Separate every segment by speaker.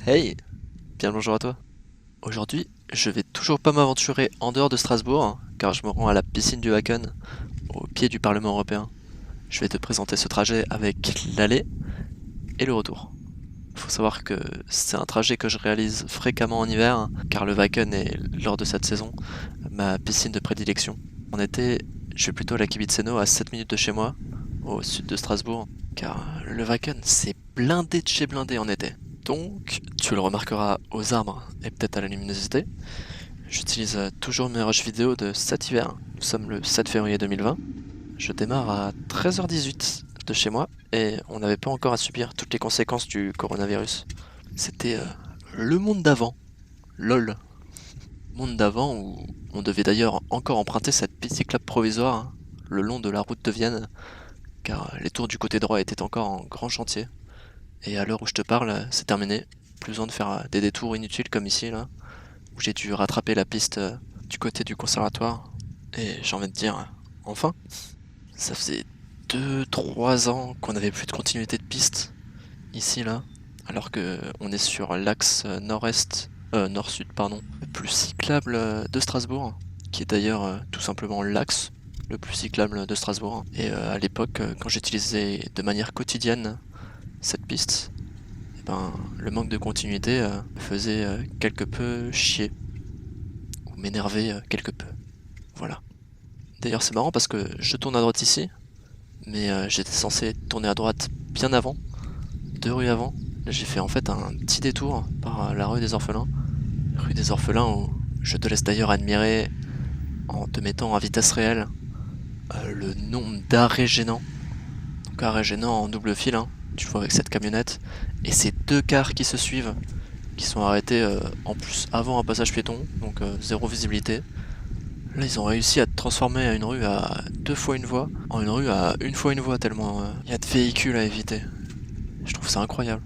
Speaker 1: Hey, bien le bonjour à toi. Aujourd'hui, je vais toujours pas m'aventurer en dehors de Strasbourg, car je me rends à la piscine du Wacken, au pied du Parlement européen. Je vais te présenter ce trajet avec l'aller et le retour. Faut savoir que c'est un trajet que je réalise fréquemment en hiver, car le Wacken est, lors de cette saison, ma piscine de prédilection. En été, je vais plutôt à la Kibitseno à 7 minutes de chez moi, au sud de Strasbourg, car le Wacken c'est blindé de chez blindé en été. Donc, tu le remarqueras aux arbres et peut-être à la luminosité. J'utilise toujours mes rushs vidéo de cet hiver. Nous sommes le 7 février 2020. Je démarre à 13h18 de chez moi et on n'avait pas encore à subir toutes les conséquences du coronavirus. C'était le monde d'avant. LOL. Monde d'avant où on devait d'ailleurs encore emprunter cette piste cyclable provisoire le long de la route de Vienne, car les tours du côté droit étaient encore en grand chantier. Et à l'heure où je te parle, c'est terminé. Plus besoin de faire des détours inutiles comme ici, là, où j'ai dû rattraper la piste du côté du conservatoire. Et j'ai envie de dire, enfin, ça faisait 2 3 ans qu'on n'avait plus de continuité de piste, ici, là, alors que on est sur l'axe nord-est, nord-sud, pardon, le plus cyclable de Strasbourg, qui est d'ailleurs tout simplement l'axe le plus cyclable de Strasbourg. Et à l'époque, quand j'utilisais de manière quotidienne cette piste, eh ben, le manque de continuité me faisait quelque peu chier, ou m'énerver quelque peu. Voilà. D'ailleurs, c'est marrant parce que je tourne à droite ici, mais j'étais censé tourner à droite bien avant, 2 rues avant. Là, j'ai fait en fait un petit détour par la rue des Orphelins. Rue des Orphelins où je te laisse d'ailleurs admirer, en te mettant en vitesse réelle, le nombre d'arrêts gênants. Donc arrêts gênants en double fil, hein, tu vois avec cette camionnette, et ces 2 cars qui se suivent, qui sont arrêtés en plus avant un passage piéton, donc zéro visibilité. Là, ils ont réussi à transformer une rue à 2 fois 1 voie en une rue à 1 fois 1 voie, tellement il y a de véhicules à éviter. Je trouve ça incroyable.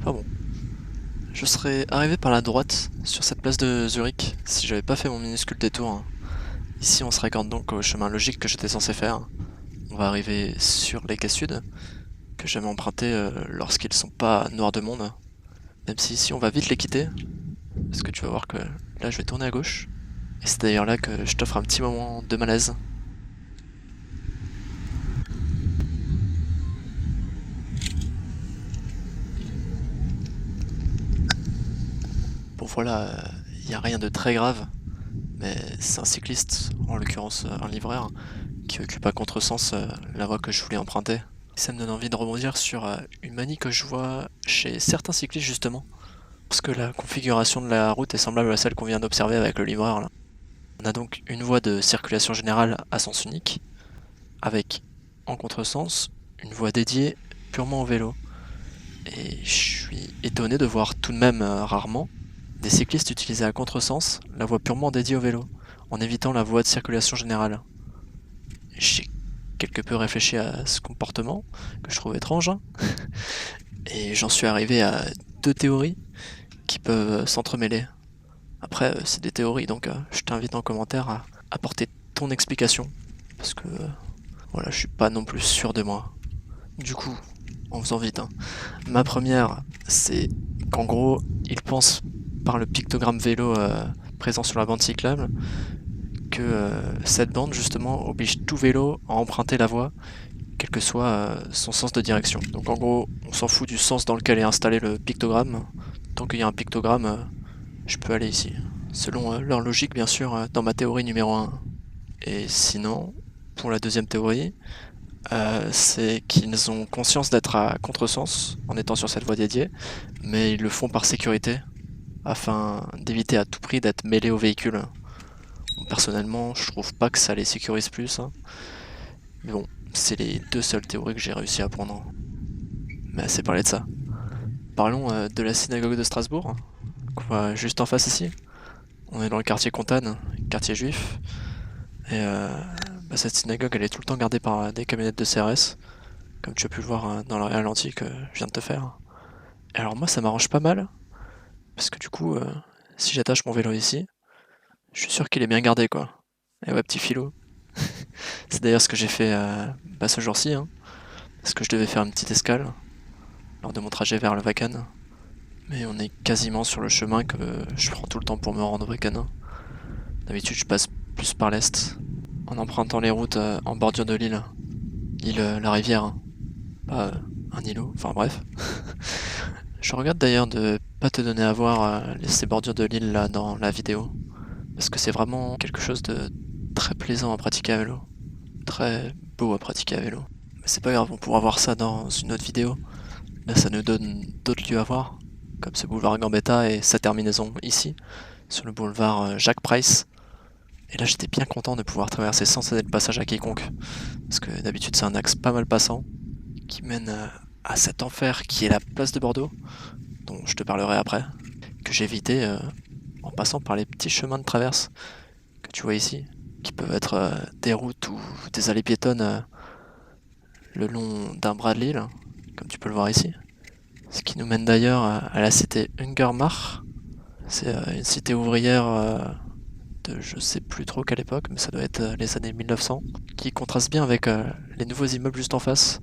Speaker 1: Enfin bon, je serais arrivé par la droite sur cette place de Zurich si j'avais pas fait mon minuscule détour, hein. Ici, on se raccorde donc au chemin logique que j'étais censé faire. On va arriver sur les quais sud, que j'aime emprunter lorsqu'ils sont pas noirs de monde. Même si ici, on va vite les quitter, parce que tu vas voir que là, je vais tourner à gauche. Et c'est d'ailleurs là que je t'offre un petit moment de malaise. Bon voilà, il n'y a rien de très grave, mais c'est un cycliste, en l'occurrence un livreur, qui occupe à contresens la voie que je voulais emprunter. Ça me donne envie de rebondir sur une manie que je vois chez certains cyclistes justement, parce que la configuration de la route est semblable à celle qu'on vient d'observer avec le livreur là. On a donc une voie de circulation générale à sens unique, avec en contresens une voie dédiée purement au vélo. Et je suis étonné de voir tout de même rarement des cyclistes utiliser à contresens la voie purement dédiée au vélo, en évitant la voie de circulation générale. J'ai quelque peu réfléchi à ce comportement, que je trouve étrange, hein, et j'en suis arrivé à 2 théories qui peuvent s'entremêler. Après, c'est des théories, donc je t'invite en commentaire à apporter ton explication, parce que voilà, je suis pas non plus sûr de moi. Du coup, en faisant vite, hein, ma première, c'est qu'en gros, ils pensent par le pictogramme vélo présent sur la bande cyclable que cette bande justement oblige tout vélo à emprunter la voie, quel que soit son sens de direction. Donc en gros, on s'en fout du sens dans lequel est installé le pictogramme. Tant qu'il y a un pictogramme, je peux aller ici. Selon leur logique, bien sûr, dans ma théorie numéro 1. Et sinon, pour la deuxième théorie, c'est qu'ils ont conscience d'être à contresens en étant sur cette voie dédiée, mais ils le font par sécurité, afin d'éviter à tout prix d'être mêlés au véhicule. Bon, personnellement, je trouve pas que ça les sécurise plus, hein. Mais bon, c'est les 2 seules théories que j'ai réussi à prendre. Mais assez parlé de ça. Parlons de la synagogue de Strasbourg, qu'on voit juste en face ici. On est dans le quartier Comtane, quartier juif, et cette synagogue elle est tout le temps gardée par des camionnettes de CRS, comme tu as pu le voir dans le ralenti que je viens de te faire. Et alors moi ça m'arrange pas mal, parce que du coup, si j'attache mon vélo ici, je suis sûr qu'il est bien gardé quoi. Et ouais, petit filou. C'est d'ailleurs ce que j'ai fait ce jour-ci, hein, parce que je devais faire une petite escale lors de mon trajet vers le Wacken. Mais on est quasiment sur le chemin que je prends tout le temps pour me rendre au Wacken. D'habitude je passe plus par l'est, en empruntant les routes en bordure de l'île. L'île, la rivière, hein. Pas un îlot, enfin bref. Je regrette d'ailleurs de pas te donner à voir ces bordures de l'île là dans la vidéo. Parce que c'est vraiment quelque chose de très plaisant à pratiquer à vélo. Très beau à pratiquer à vélo. Mais c'est pas grave, on pourra voir ça dans une autre vidéo. Là ça nous donne d'autres lieux à voir, comme ce boulevard Gambetta et sa terminaison ici, sur le boulevard Jacques Price. Et là j'étais bien content de pouvoir traverser sans céder le passage à quiconque. Parce que d'habitude c'est un axe pas mal passant, qui mène à cet enfer qui est la place de Bordeaux, dont je te parlerai après, que j'ai évité en passant par les petits chemins de traverse que tu vois ici, qui peuvent être des routes ou des allées piétonnes le long d'un bras de l'île, comme tu peux le voir ici. Ce qui nous mène d'ailleurs à la cité Ungermar. C'est une cité ouvrière de je sais plus trop quelle époque, mais ça doit être les années 1900, qui contraste bien avec les nouveaux immeubles juste en face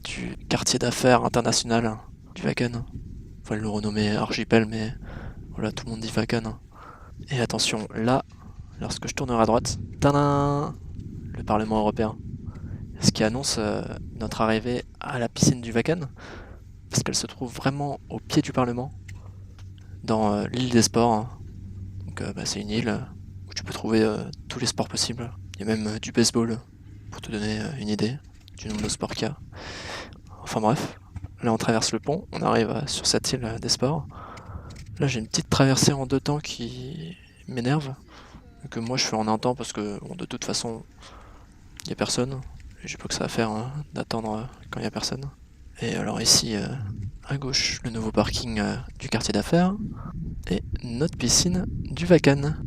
Speaker 1: du quartier d'affaires international du Wacken. Enfin, ils l'ont renommé Archipel, mais voilà, tout le monde dit Wacken. Et attention, là, lorsque je tournerai à droite, tadam, le Parlement européen. Ce qui annonce notre arrivée à la piscine du Wacken, parce qu'elle se trouve vraiment au pied du Parlement, dans l'île des sports. Donc c'est une île où tu peux trouver tous les sports possibles. Il y a même du baseball, pour te donner une idée du nombre de sports qu'il y a. Enfin bref, là on traverse le pont, on arrive sur cette île des sports. Là j'ai une petite traversée en deux temps qui m'énerve, que moi je fais en un temps parce que bon, de toute façon il n'y a personne, et j'ai pas que ça à faire d'attendre quand il n'y a personne. Et alors ici à gauche le nouveau parking du quartier d'affaires et notre piscine du Wacken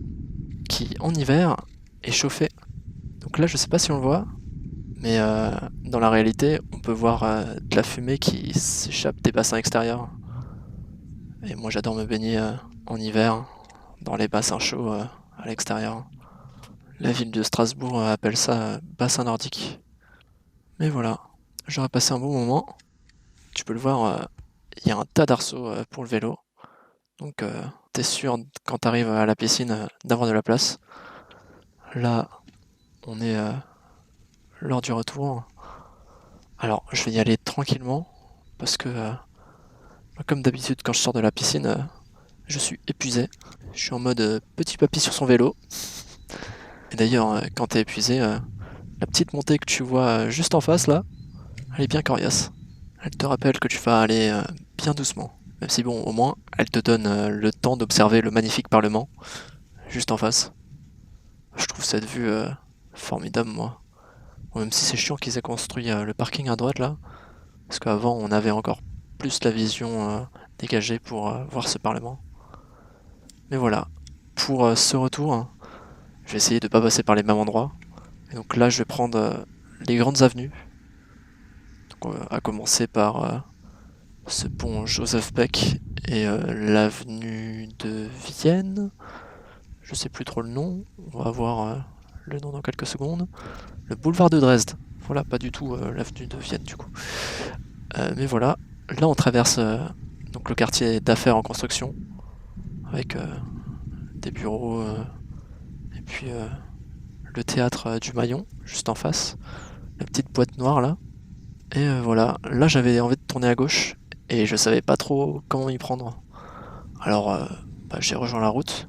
Speaker 1: qui en hiver est chauffée. Donc là je sais pas si on le voit, mais dans la réalité on peut voir de la fumée qui s'échappe des bassins extérieurs. Et moi j'adore me baigner en hiver dans les bassins chauds à l'extérieur. La ville de Strasbourg appelle ça bassin nordique. Mais voilà, j'aurais passé un bon moment. Tu peux le voir, il y a un tas d'arceaux pour le vélo. Donc t'es sûr quand t'arrives à la piscine d'avoir de la place. Là, on est lors du retour. Alors, je vais y aller tranquillement parce que, comme d'habitude, quand je sors de la piscine, je suis épuisé. Je suis en mode petit papy sur son vélo. Et d'ailleurs, quand t'es épuisé, la petite montée que tu vois juste en face là, elle est bien coriace. Elle te rappelle que tu vas aller bien doucement. Même si bon, au moins, elle te donne le temps d'observer le magnifique Parlement juste en face. Je trouve cette vue formidable, moi. Bon, même si c'est chiant qu'ils aient construit le parking à droite là, parce qu'avant on avait encore plus la vision dégagée pour voir ce Parlement. Mais voilà, pour ce retour, hein, je vais essayer de pas passer par les mêmes endroits. Et donc là, je vais prendre les grandes avenues. Donc, à commencer par ce pont Joseph Beck et l'avenue de Vienne. Je sais plus trop le nom. On va voir le nom dans quelques secondes. Le boulevard de Dresde. Voilà, pas du tout l'avenue de Vienne du coup. Mais voilà, là on traverse donc le quartier d'affaires en construction avec des bureaux et puis le théâtre du Maillon juste en face, la petite boîte noire là. Et voilà, là j'avais envie de tourner à gauche et je savais pas trop comment m'y prendre. Alors j'ai rejoint la route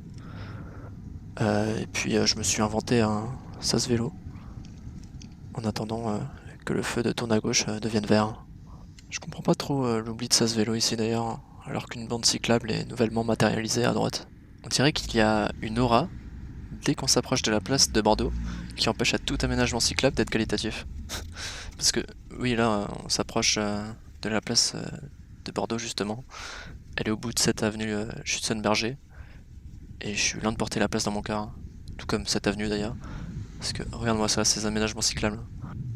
Speaker 1: et puis je me suis inventé un sas vélo en attendant que le feu de tourne à gauche devienne vert. Je comprends pas trop l'oubli de sas vélo ici d'ailleurs, alors qu'une bande cyclable est nouvellement matérialisée à droite. On dirait qu'il y a une aura dès qu'on s'approche de la place de Bordeaux qui empêche à tout aménagement cyclable d'être qualitatif. Parce que oui, là on s'approche de la place de Bordeaux justement. Elle est au bout de cette avenue Schützenberger et je suis loin de porter la place dans mon cœur, tout comme cette avenue d'ailleurs. Parce que regarde-moi ça, ces aménagements cyclables.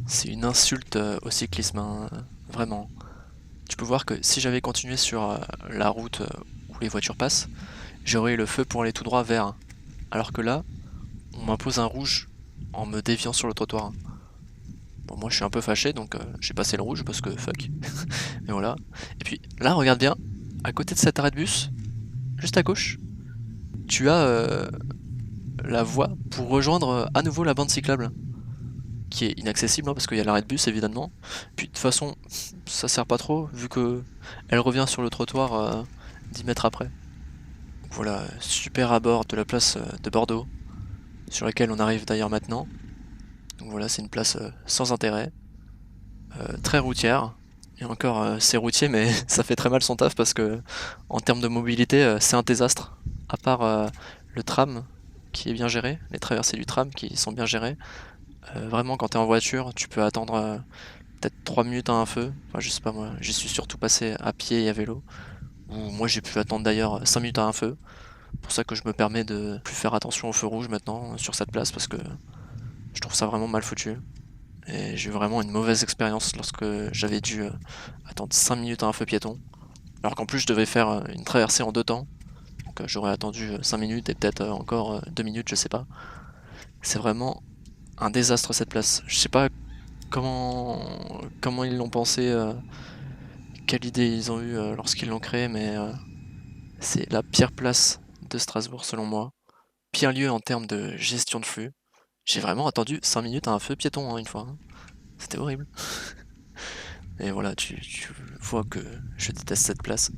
Speaker 1: C'est une insulte au cyclisme, hein, vraiment. Tu peux voir que si j'avais continué sur la route où les voitures passent, j'aurais eu le feu pour aller tout droit vert. Alors que là, on m'impose un rouge en me déviant sur le trottoir. Bon, moi je suis un peu fâché donc j'ai passé le rouge parce que fuck. Mais voilà. Et puis là, regarde bien, à côté de cet arrêt de bus, juste à gauche, tu as la voie pour rejoindre à nouveau la bande cyclable, qui est inaccessible hein, parce qu'il y a l'arrêt de bus évidemment. Puis de toute façon, ça sert pas trop vu que elle revient sur le trottoir 10 mètres après. Donc voilà, super abord de la place de Bordeaux, sur laquelle on arrive d'ailleurs maintenant. Donc voilà, c'est une place sans intérêt, très routière. Et encore, c'est routier, mais ça fait très mal son taf parce que en termes de mobilité, c'est un désastre. À part le tram qui est bien géré, les traversées du tram qui sont bien gérées. Vraiment, quand t'es en voiture, tu peux attendre peut-être 3 minutes à un feu. Enfin, je sais pas moi, j'y suis surtout passé à pied et à vélo. Ou moi, j'ai pu attendre d'ailleurs 5 minutes à un feu. C'est pour ça que je me permets de plus faire attention au feu rouge maintenant sur cette place parce que je trouve ça vraiment mal foutu. Et j'ai eu vraiment une mauvaise expérience lorsque j'avais dû attendre 5 minutes à un feu piéton. Alors qu'en plus je devais faire une traversée en 2 temps. Donc j'aurais attendu 5 minutes et peut-être encore 2 minutes, je sais pas. C'est vraiment un désastre cette place. Je sais pas comment ils l'ont pensé, quelle idée ils ont eu lorsqu'ils l'ont créé, mais c'est la pire place de Strasbourg selon moi. Pire lieu en termes de gestion de flux. J'ai vraiment attendu 5 minutes à un feu piéton hein, une fois. Hein. C'était horrible. Et voilà, tu vois que je déteste cette place.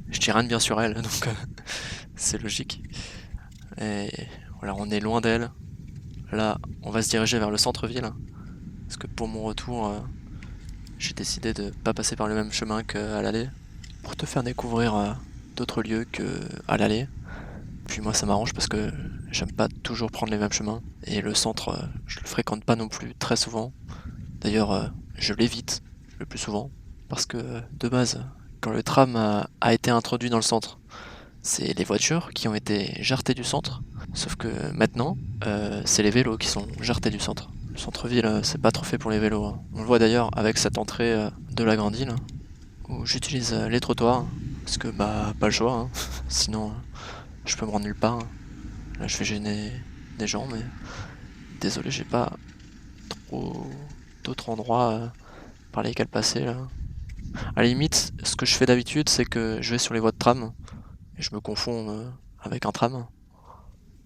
Speaker 1: Je dis rien de bien sur elle, donc c'est logique. Et voilà, on est loin d'elle. Là, on va se diriger vers le centre-ville. Parce que pour mon retour, j'ai décidé de pas passer par le même chemin qu'à l'aller. Pour te faire découvrir d'autres lieux qu'à l'aller. Puis moi, ça m'arrange parce que j'aime pas toujours prendre les mêmes chemins. Et le centre, je le fréquente pas non plus très souvent. D'ailleurs, je l'évite le plus souvent. Parce que de base, quand le tram a été introduit dans le centre, c'est les voitures qui ont été jartées du centre. Sauf que maintenant, c'est les vélos qui sont jartés du centre. Le centre-ville, c'est pas trop fait pour les vélos. Hein. On le voit d'ailleurs avec cette entrée de la Grande Île, où j'utilise les trottoirs, parce que bah pas le choix, hein. Sinon je peux me rendre nulle part. Hein. Là je vais gêner des gens, mais désolé, j'ai pas trop d'autres endroits par lesquels passer là. À la limite, ce que je fais d'habitude, c'est que je vais sur les voies de tram, et je me confonds avec un tram.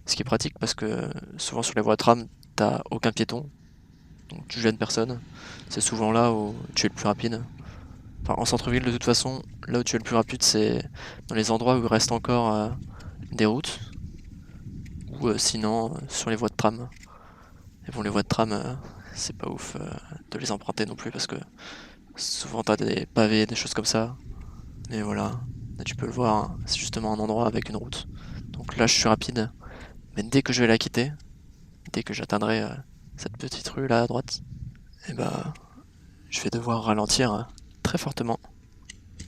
Speaker 1: Ce qui est pratique parce que souvent sur les voies de tram, t'as aucun piéton, donc tu gênes personne. C'est souvent là où tu es le plus rapide. Enfin, en centre-ville, de toute façon, là où tu es le plus rapide, c'est dans les endroits où il reste encore des routes, ou sinon sur les voies de tram. Et bon, les voies de tram, c'est pas ouf de les emprunter non plus parce que souvent t'as des pavés, des choses comme ça. Et voilà, là tu peux le voir, hein, c'est justement un endroit avec une route. Donc là, je suis rapide, mais dès que je vais la quitter, dès que j'atteindrai cette petite rue là à droite, et bah je vais devoir ralentir très fortement.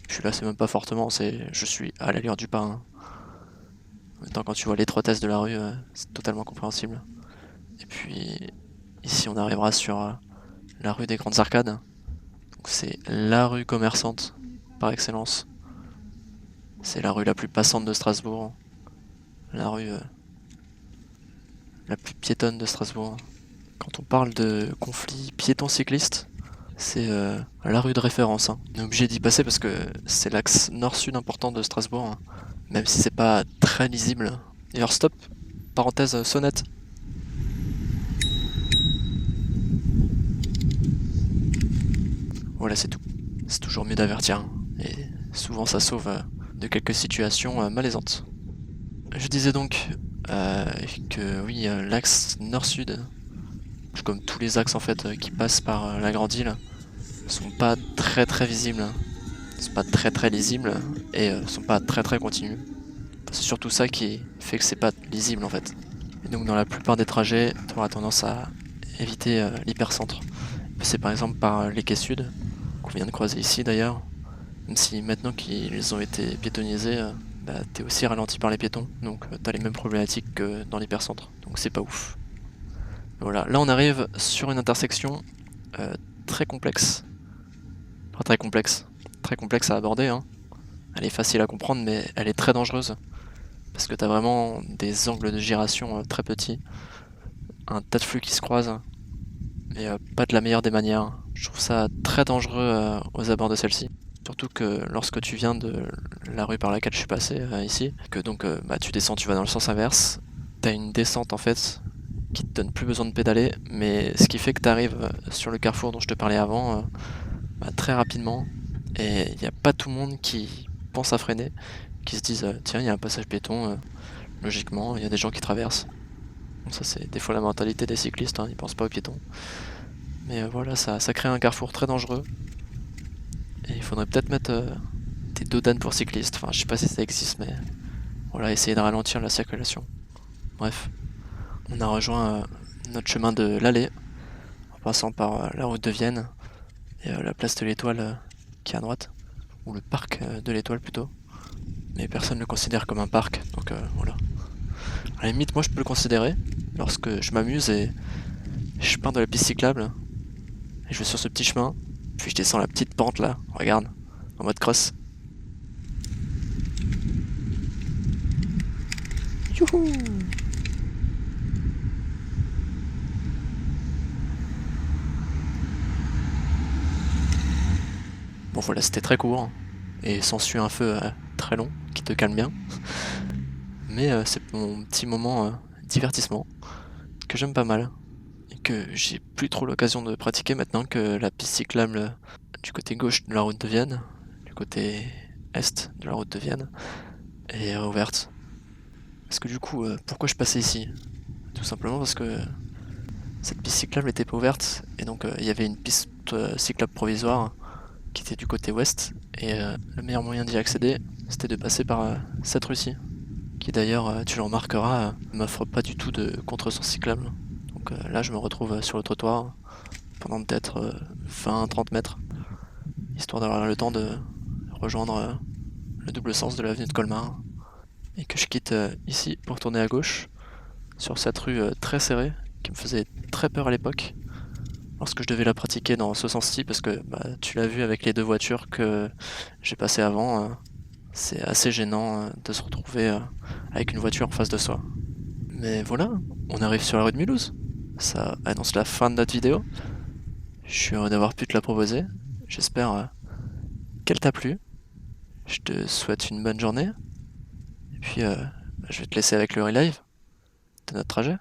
Speaker 1: Puis là c'est même pas fortement, c'est je suis à l'allure du pas. Hein. En même temps quand tu vois l'étroitesse de la rue, c'est totalement compréhensible. Et puis ici on arrivera sur la rue des Grandes Arcades. Donc c'est la rue commerçante par excellence. C'est la rue la plus passante de Strasbourg. La rue la plus piétonne de Strasbourg. Quand on parle de conflit piéton-cycliste, c'est la rue de référence. Hein. On est obligé d'y passer parce que c'est l'axe nord-sud important de Strasbourg, hein. Même si c'est pas très lisible. D'ailleurs, stop, parenthèse, sonnette. Voilà, c'est tout. C'est toujours mieux d'avertir. Hein. Et souvent, ça sauve de quelques situations malaisantes. Je disais donc que oui, l'axe nord-sud, comme tous les axes en fait qui passent par la Grande Île, sont pas très visibles, sont pas très lisibles et sont pas très continus. C'est surtout ça qui fait que c'est pas lisible en fait. Et donc dans la plupart des trajets, tu auras tendance à éviter l'hypercentre. C'est par exemple par les quais sud, qu'on vient de croiser ici d'ailleurs, même si maintenant qu'ils ont été piétonnisés, bah, t'es aussi ralenti par les piétons, donc t'as les mêmes problématiques que dans l'hypercentre, donc c'est pas ouf. Voilà, là on arrive sur une intersection euh, très complexe. Enfin, très complexe à aborder. Hein. Elle est facile à comprendre, mais elle est très dangereuse. Parce que t'as vraiment des angles de gyration très petits, un tas de flux qui se croisent, et pas de la meilleure des manières. Je trouve ça très dangereux aux abords de celle-ci. surtout que lorsque tu viens de la rue par laquelle je suis passé ici, que donc tu descends, tu vas dans le sens inverse, t'as une descente en fait qui te donne plus besoin de pédaler, mais ce qui fait que tu arrives sur le carrefour dont je te parlais avant très rapidement, et il n'y a pas tout le monde qui pense à freiner, qui se disent tiens, il y a un passage piéton, logiquement, il y a des gens qui traversent. Donc ça c'est des fois la mentalité des cyclistes, ils pensent pas aux piétons. Mais voilà, ça crée un carrefour très dangereux, et il faudrait peut-être mettre des dodanes pour cyclistes, enfin je sais pas si ça existe, mais voilà, essayer de ralentir la circulation. Bref, on a rejoint notre chemin de l'allée, en passant par la route de Vienne, et la place de l'Étoile qui est à droite, ou le parc de l'Étoile plutôt. Mais personne ne le considère comme un parc, donc voilà. À la limite, moi je peux le considérer lorsque je m'amuse et je pars de la piste cyclable, et je vais sur ce petit chemin, puis je descends la petite pente là, regarde, en mode cross. Youhou! Bon voilà, c'était très court, et s'ensuit un feu très long, qui te calme bien. Mais c'est mon petit moment divertissement, que j'aime pas mal, et que j'ai plus trop l'occasion de pratiquer maintenant que la piste cyclable du côté gauche de la route de Vienne, du côté est de la route de Vienne, est ouverte. Parce que du coup, pourquoi je passais ici? Tout simplement parce que cette piste cyclable n'était pas ouverte, et donc il y avait une piste cyclable provisoire qui était du côté ouest, et le meilleur moyen d'y accéder, c'était de passer par cette rue-ci, qui d'ailleurs, tu le remarqueras, m'offre pas du tout de contresens cyclable. Donc là, je me retrouve sur le trottoir pendant peut-être 20-30 mètres, histoire d'avoir le temps de rejoindre le double sens de l'avenue de Colmar, et que je quitte ici pour tourner à gauche, sur cette rue très serrée, qui me faisait très peur à l'époque, lorsque je devais la pratiquer dans ce sens-ci, parce que tu l'as vu avec les deux voitures que j'ai passées avant, c'est assez gênant de se retrouver avec une voiture en face de soi. Mais voilà, on arrive sur la rue de Mulhouse. Ça annonce la fin de notre vidéo. Je suis heureux d'avoir pu te la proposer. J'espère qu'elle t'a plu. Je te souhaite une bonne journée. Et puis, je vais te laisser avec le relive de notre trajet.